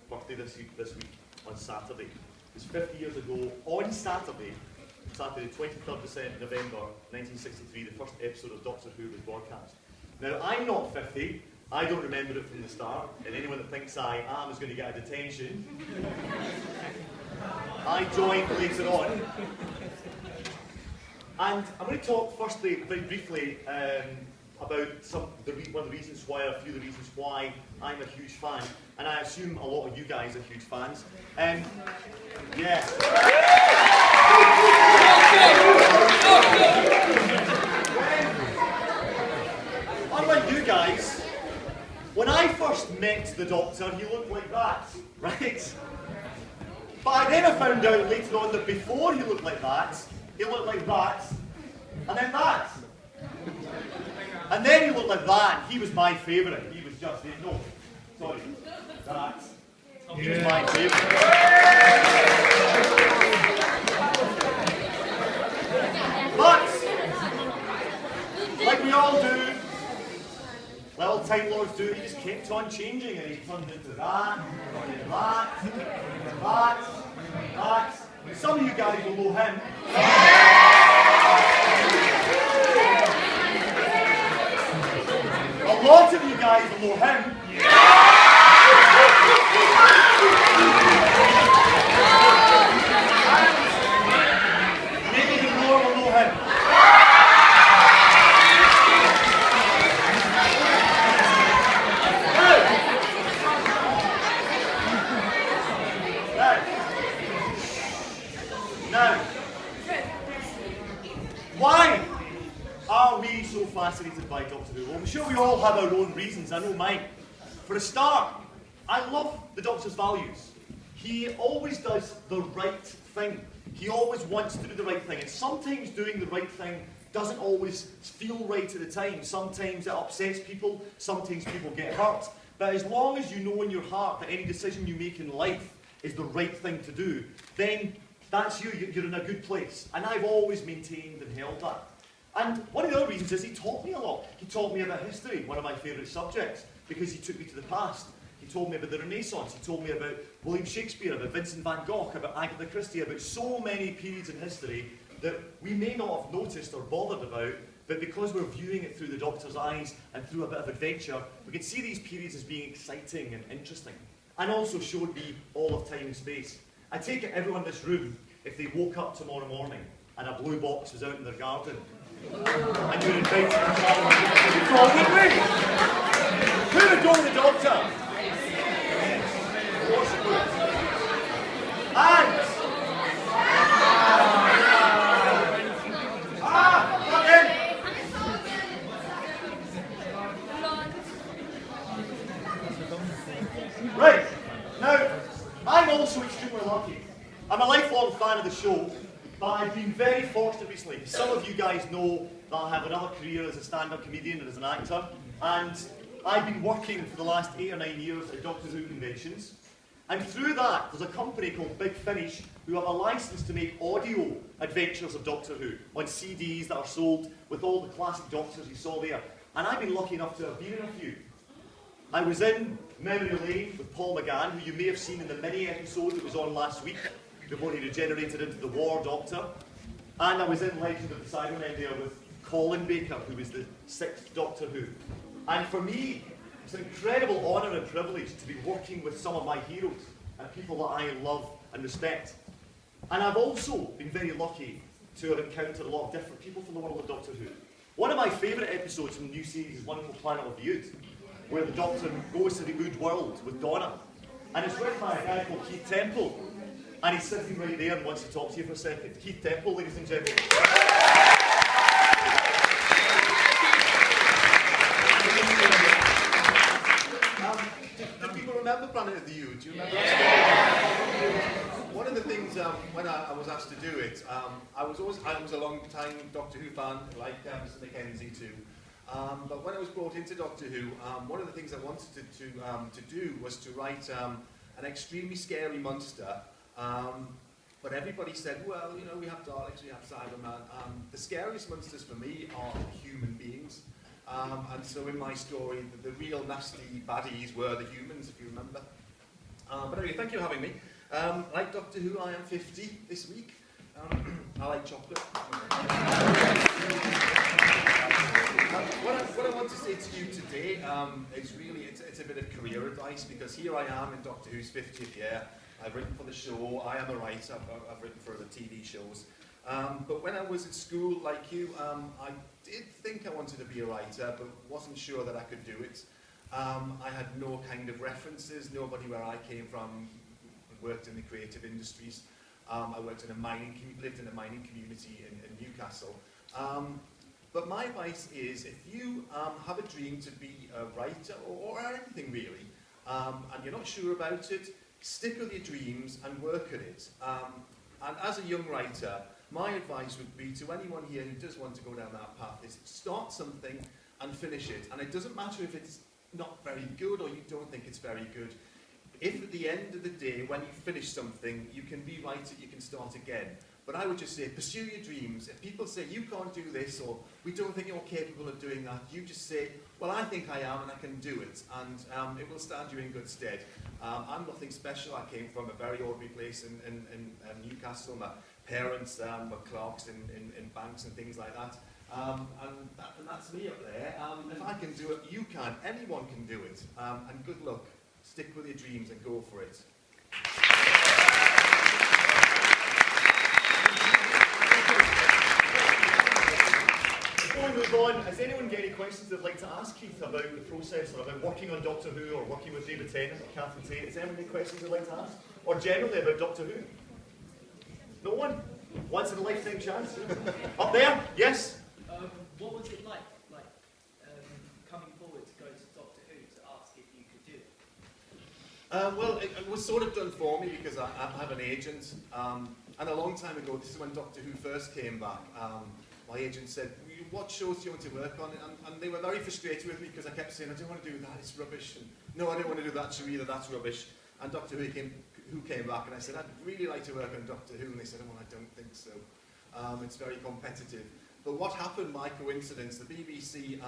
birthday this week on Saturday. It was 50 years ago on Saturday, the 23rd of November 1963, the first episode of Doctor Who was broadcast. Now, I'm not 50, I don't remember it from the start, and anyone that thinks I am is going to get a detention. I joined later on. And I'm going to talk firstly, very briefly, about one of the reasons why, or a few of the reasons why I'm a huge fan, and I assume a lot of you guys are huge fans. Yeah. Unlike you guys, when I first met the Doctor, he looked like that, right? But then I found out later on that before he looked like that, he looked like that, and then that. And then he looked like that. He was my favourite. He was just, no, sorry, that. He was my favourite. But, like we all do, like all Time Lords do, he just kept on changing, and he turned into that, and that, that. Some of you guys will know him. A lot of you guys will know him. Maybe even more will know him. Now, why are we so fascinated by Doctor Who? Well, I'm sure we all have our own reasons. I know mine. For a start, I love the Doctor's values. He always does the right thing. He always wants to do the right thing. And sometimes doing the right thing doesn't always feel right at the time. Sometimes it upsets people. Sometimes people get hurt. But as long as you know in your heart that any decision you make in life is the right thing to do, then that's you. You're in a good place. And I've always maintained and held that. And one of the other reasons is he taught me a lot. He taught me about history, one of my favourite subjects, because he took me to the past. He told me about the Renaissance. He told me about William Shakespeare, about Vincent van Gogh, about Agatha Christie, about so many periods in history that we may not have noticed or bothered about, but because we're viewing it through the Doctor's eyes and through a bit of adventure, we can see these periods as being exciting and interesting, and also showed me all of time and space. I take it everyone in this room, if they woke up tomorrow morning and a blue box was out in their garden, and you're invited to travel, you'd go, would we? Who would go with the Doctor? Of course it would. And right, now, I'm also extremely lucky. I'm a lifelong fan of the show, but I've been very fortunate recently. Some of you guys know that I have another career as a stand-up comedian and as an actor, and I've been working for the last 8 or 9 years at Doctor Who conventions. And through that, there's a company called Big Finish who have a license to make audio adventures of Doctor Who on CDs that are sold with all the classic Doctors you saw there. And I've been lucky enough to have been in a few. I was in Memory Lane with Paul McGann, who you may have seen in the mini episode that was on last week, before he regenerated into the War Doctor. And I was in Legend of the Cybermen there with Colin Baker, who was the 6th Doctor Who. And for me, it's an incredible honour and privilege to be working with some of my heroes and people that I love and respect. And I've also been very lucky to have encountered a lot of different people from the world of Doctor Who. One of my favourite episodes from the new series is one called Planet of the Ood, where the Doctor goes to the Ood world with Donna. And it's written by a guy called Keith Temple. And he's sitting right there and wants to talk to you for a second. Keith Temple, ladies and gentlemen. Do people remember Planet of the Ood? Do you remember? One of the things when I was asked to do it, I was a long time Doctor Who fan, like Mr. Mackenzie too. But when I was brought into Doctor Who, one of the things I wanted to do was to write an extremely scary monster. But everybody said, well, you know, we have Daleks, we have Cybermen. The scariest monsters for me are human beings. And so in my story, the real nasty baddies were the humans, if you remember. But anyway, thank you for having me. Like Doctor Who, I am 50 this week. I like chocolate. What I want to say to you today is really, it's a bit of career advice, because here I am in Doctor Who's 50th year. I've written for the show, I am a writer, I've written for the TV shows. But when I was at school, like you, I did think I wanted to be a writer, but wasn't sure that I could do it. I had no kind of references, nobody where I came from worked in the creative industries. I worked in lived in a mining community in Newcastle. But my advice is, if you have a dream to be a writer, or anything really, and you're not sure about it, stick with your dreams and work at it. And as a young writer, my advice would be to anyone here who does want to go down that path is start something and finish it. And it doesn't matter if it's not very good or you don't think it's very good. If at the end of the day, when you finish something, you can rewrite it, you can start again. But I would just say, pursue your dreams. If people say, you can't do this, or we don't think you're capable of doing that, you just say, well, I think I am and I can do it. And it will stand you in good stead. I'm nothing special. I came from a very ordinary place in Newcastle. My parents were clerks in banks and things like that. And that's me up there. If I can do it, you can. Anyone can do it. And good luck. Stick with your dreams and go for it. Before we move on, has anyone got any questions they'd like to ask Keith about the process, or about working on Doctor Who, or working with David Tennant or Catherine Tate? Has anyone got any questions they'd like to ask? Or generally about Doctor Who? No one? Once in a lifetime chance? Up there? Yes? What was it like coming forward to go to Doctor Who to ask if you could do it? Well, it was sort of done for me because I have an agent. And a long time ago, this is when Doctor Who first came back, my agent said, what shows do you want to work on? And they were very frustrated with me because I kept saying, I don't want to do that, it's rubbish. And, no, I don't want to do that show either, that's rubbish. And Doctor Who came back, and I said, I'd really like to work on Doctor Who. And they said, oh, well, I don't think so. It's very competitive. But what happened by coincidence, the BBC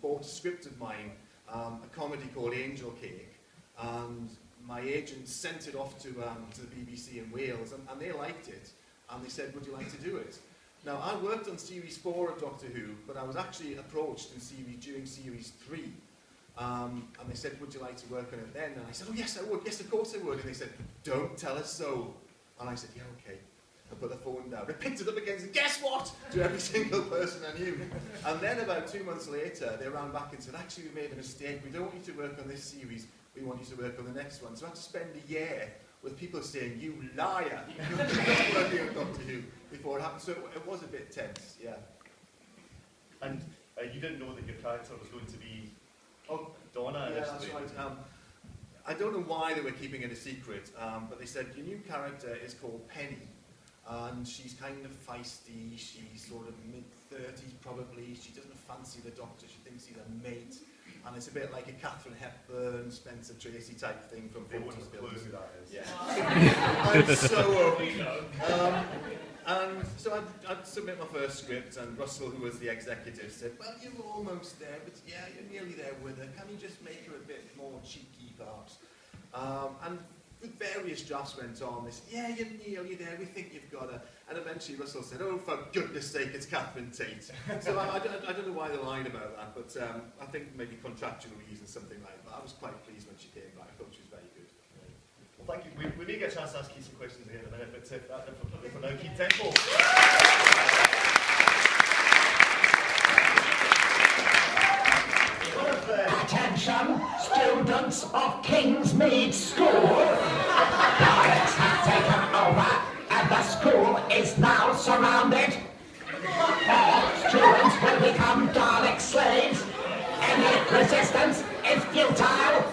bought a script of mine, a comedy called Angel Cake, and my agent sent it off to the BBC in Wales, and they liked it, and they said, would you like to do it? Now, I worked on Series 4 of Doctor Who, but I was actually approached during Series 3, and they said, would you like to work on it then? And I said, oh yes, I would, yes, of course I would. And they said, don't tell us so. And I said, yeah, okay. I put the phone down. I picked it up again and said, guess what? To every single person I knew. And then about 2 months later, they ran back and said, actually, we made a mistake. We don't want you to work on this series. We want you to work on the next one. So I had to spend a year with people saying, you liar. You're not working on Doctor Who before it happened. So it was a bit tense, yeah. And you didn't know that your character was going to be Donna? Yeah, that's right. I don't know why they were keeping it a secret, but they said, your new character is called Penny. And she's kind of feisty, she's sort of mid-30s probably, she doesn't fancy the Doctor, she thinks he's a mate, and it's a bit like a Catherine Hepburn, Spencer Tracy type thing from 40s films. Yeah. I'm so and so I'd submit my first script, and Russell, who was the executive, said, well, you're almost there, but yeah, you're nearly there with her, can you just make her a bit more cheeky perhaps? And various drafts went on. They said, yeah, you're nearly there, we think you've got her. And eventually Russell said, oh, for goodness sake, it's Catherine Tate. So I don't know why they lied about that, but I think maybe contractual reasons, something like that. I was quite pleased when she came back. I thought she was very good. Well, thank you. We may get a chance to ask you some questions again in a minute, but for now, keep tempo. Attention, students of Kingsmead School. Daleks have taken over, and the school is now surrounded. All students will become Dalek slaves. Any resistance is futile.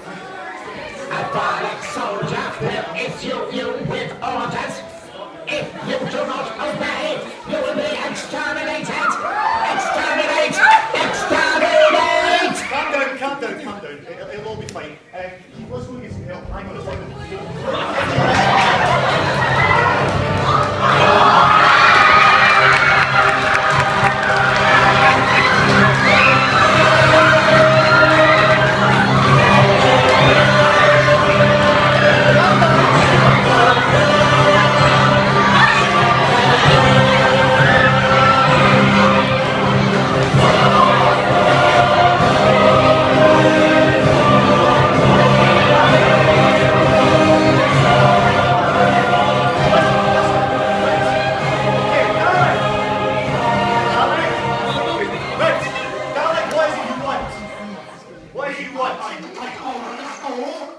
A Dalek soldier will issue you with orders. If you do not obey, you will be exterminated. Exterminate! Exterminate! Calm down. It'll all be fine. Let's go and get some help. Hang on a second. do you want?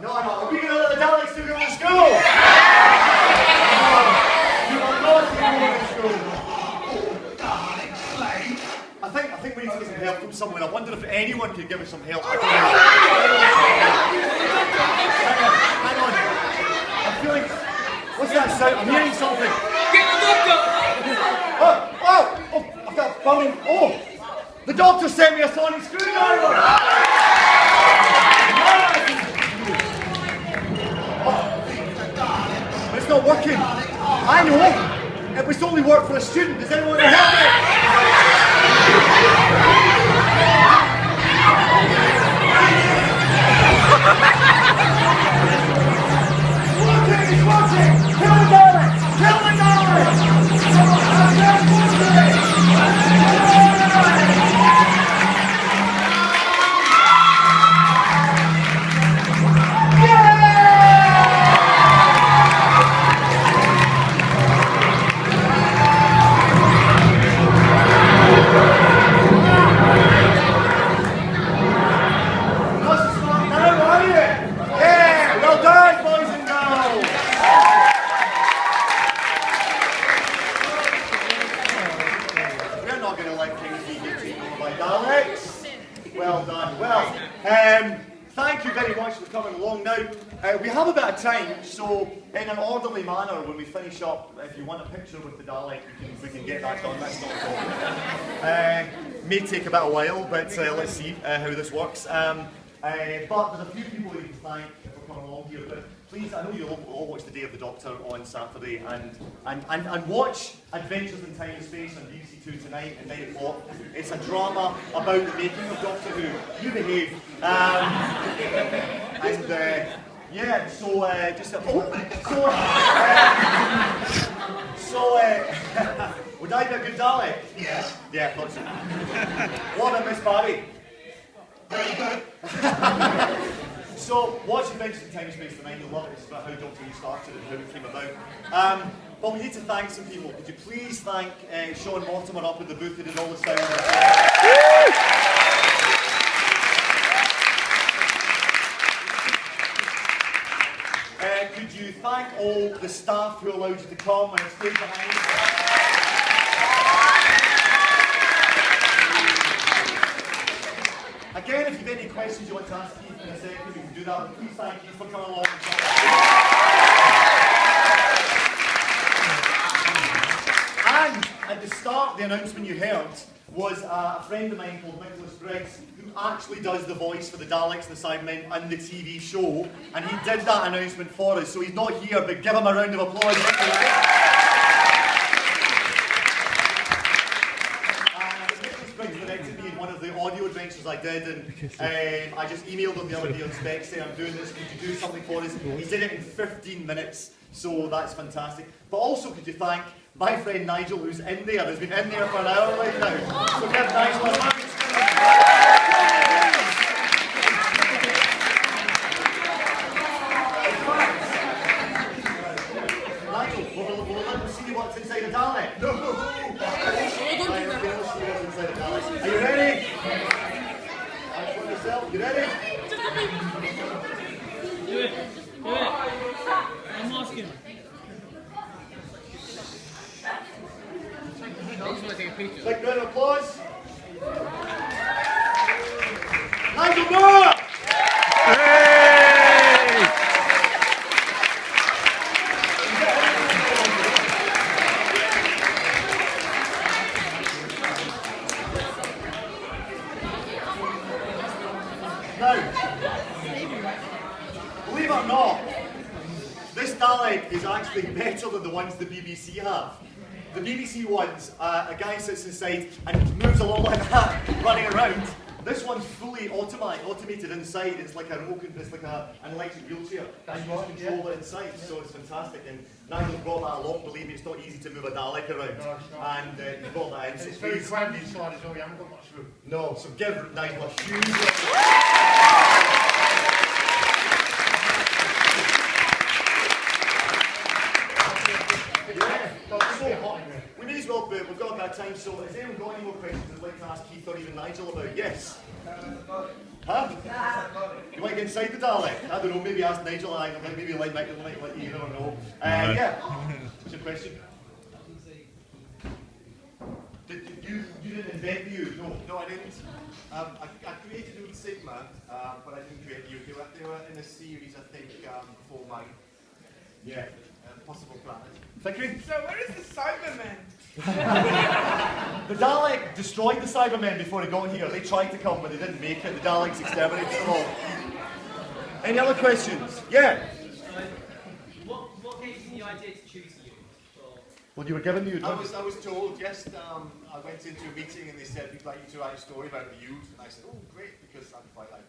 No, are we going to let the Daleks to go to school? You are not going to school. I think we need to get some help from someone. I wonder if anyone could give us some help. Hang on. I'm feeling... What's that sound? I'm hearing something. Get the doctor! Oh, I've got a phone. Oh, the doctor sent me a sonic screwdriver. But it's not working. I know. It must only work for a student. Does anyone want to help me? It's working! Kill the Dalek! Kill the Dalek! Well done. Well, thank you very much for coming along. Now, we have a bit of time, so in an orderly manner, when we finish up, if you want a picture with the Dalek, we can get that done. That's not a problem. May take a bit of while, but let's see how this works. But there's a few people you can thank for coming along here. But please, I know you'll all watch the Day of the Doctor on Saturday, and watch Adventures in Time and Space on BBC Two tonight at 9 o'clock. It's a drama about the making of Doctor Who. You behave. Yeah, so would I be a good Dalek? Yeah. Yeah, I thought so. What about Miss Barry? Very good. So, watch Adventures in Time and Space tonight. You'll love it. It's about how Doctor Who started and how it came about. But we need to thank some people. Could you please thank Sean Mortimer up in the booth who did all the sound? Could you thank all the staff who allowed you to come and stay behind? Again, if you have any questions you want to ask Keith in a second, we can do that. But please thank Keith for coming along. And at the start, the announcement you heard was a friend of mine called Nicholas Briggs, who actually does the voice for the Daleks and the Cybermen on the TV show, and he did that announcement for us. So he's not here, but give him a round of applause. Nicholas Briggs directed me in one of the audio adventures I did, and I just emailed him the other day on Spec saying, I'm doing this, could you do something for us? He did it in 15 minutes, so that's fantastic. But also, could you thank my friend Nigel, who's in there, has been in there for an hour right now. So give Nigel a round. Nigel, will let them see what's inside a Dalek? No! Are you ready? For yourself, you ready? Do it. I'm asking. Big round of applause. Nigel Moore! Hey! Now, believe it or not, this Dalek is actually better than the ones the BBC have. The BBC ones, a guy sits inside and moves along like that, running around. This one's fully automated inside. It's like a remote, it's like an electric wheelchair. And you can control it inside, so it's fantastic. And Nigel brought that along. Believe me, it's not easy to move a Dalek around. No, it's not. And he brought that in. It's very crammed inside as well. You haven't got much room. No, so give Nigel a huge we may as well, but we've got a bit of time, so has anyone got any more questions they'd like to ask Keith or even Nigel about? Yes? Huh? want to get inside the Dalek? I don't know, maybe ask Nigel, maybe like Michael, like you don't know. Yeah. What's your question? You didn't invent the U? No, I didn't. I created U Sigma, but I didn't create U. They were in a series, I think, before mine. Yeah. Possible Planet. Thinking? So where is the Cybermen? The Dalek destroyed the Cybermen before they got here. They tried to come, but they didn't make it. The Daleks exterminated them all. Any other questions? Yeah. What gave you the idea to choose you? Well, you were given the I was told, yes, I went into a meeting and they said, we'd like you to write a story about the Ute. And I said, oh, great, because I'd quite like it.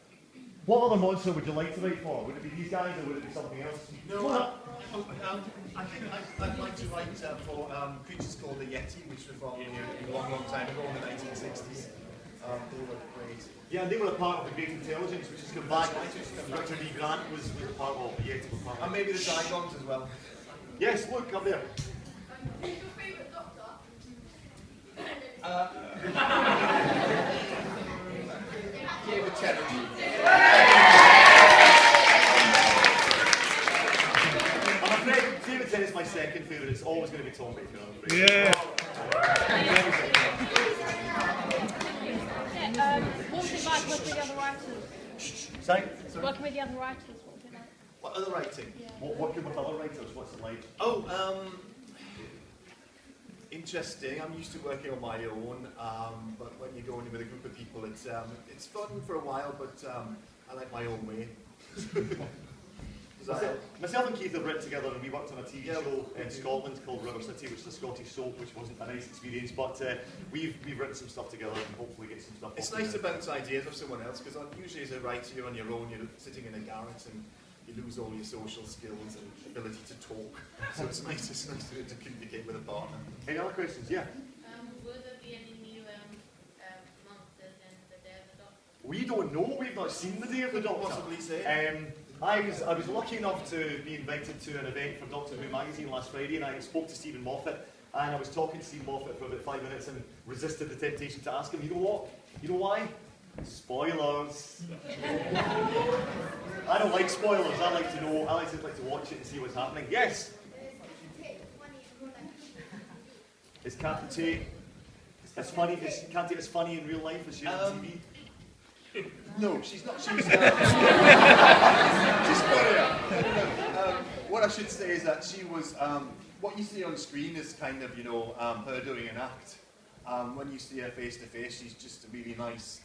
What other monster would you like to write for? Would it be these guys or would it be something else? No, I think I'd like to write for creatures called the Yeti, which were from a long, long time ago in the 1960s. They were great. Yeah, and they were a part of the Great Intelligence, which has come back. Richard E. Grant was a part of the Yeti. And maybe the Zygons as well. Yes, look, up there. Who's your favourite doctor? David Tennant. I'm afraid David Tennant's my second favourite. It's always going to be Tom Baker, I'm afraid. Yeah. What was it like working with the other writers? Sorry? Working with the other writers, what was it like? What other writing? Yeah. Working with other writers, what's it like? Oh, interesting. I'm used to working on my own, but when you go in with a group of people, it's fun for a while, but I like my own way. Myself and Keith have written together and we worked on a TV show in Scotland called River City, which is a Scottish soap, which wasn't a nice experience, but we've written some stuff together and hopefully get some stuff. It's nice to bounce ideas off someone else, because usually as a writer you're on your own, you're sitting in a garret and you lose all your social skills and ability to talk. So it's nice to communicate with a partner. Any other questions? Yeah. Will there be any new monsters in the Day of the Doctor? We don't know. We've not seen the Day of the Doctor. Possibly say. I was lucky enough to be invited to an event for Doctor Who magazine last Friday, and I spoke to Stephen Moffat, and I was talking to Stephen Moffat for about 5 minutes and resisted the temptation to ask him, you know what? You know why? Spoilers. I don't like spoilers. I like to know. I like to watch it and see what's happening. Yes. Is Catherine Tate as funny? Is Catherine Tate as funny in real life as she is on TV? No, she's not. She's funnier. What I should say is that she was. What you see on screen is kind of, her doing an act. When you see her face to face, she's just a really nice,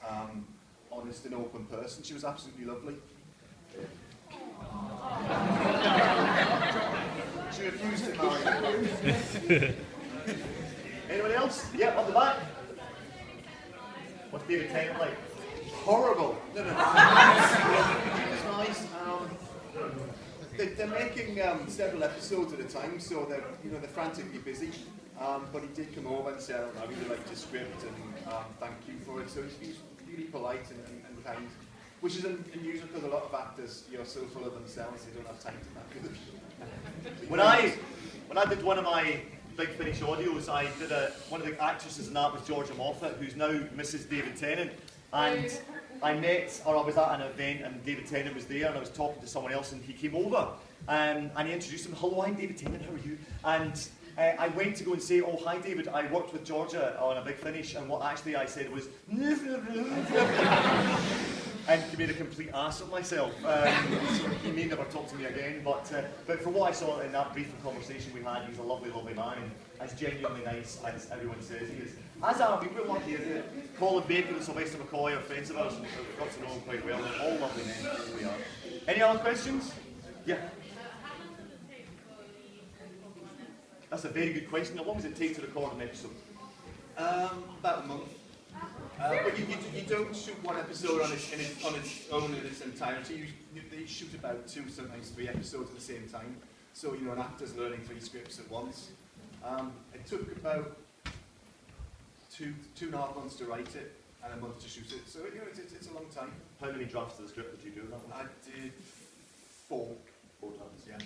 honest and open person. She was absolutely lovely. She refused to marry. Anyone else? Yeah, up the back. What's David Tennant like? Horrible. No. It's nice. They're making several episodes at a time, so they're frantically busy. But he did come over and said, I really liked his script and thank you for it. So he's really polite and kind, which is unusual because a lot of actors, so full of themselves, they don't have time to back with it. When I did one of my Big Finish audios, I did one of the actresses in that was Georgia Moffat, who's now Mrs. David Tennant. And I was at an event and David Tennant was there and I was talking to someone else and he came over and he introduced him, hello, I'm David Tennant, how are you? And I went to go and say, oh, hi David, I worked with Georgia on a Big Finish, and what actually I said was, and he made a complete ass of myself. So he may never talk to me again, but from what I saw in that brief conversation we had, he's a lovely, lovely man, and as genuinely nice as everyone says he is. As are we, we're lucky, isn't it? Colin Baker and Sylvester McCoy are friends of ours, and we've got to know them quite well. They're all lovely men, they really are. Any other questions? Yeah. That's a very good question. How long does it take to record an episode? About a month. But you don't shoot one episode on its own in its entirety. They shoot about 2, sometimes 3 episodes at the same time. So an actor's learning 3 scripts at once. It took about 2.5 months to write it and a month to shoot it. So it's a long time. How many drafts of the script did you do in that one? I did 4. 4 drafts. Yeah.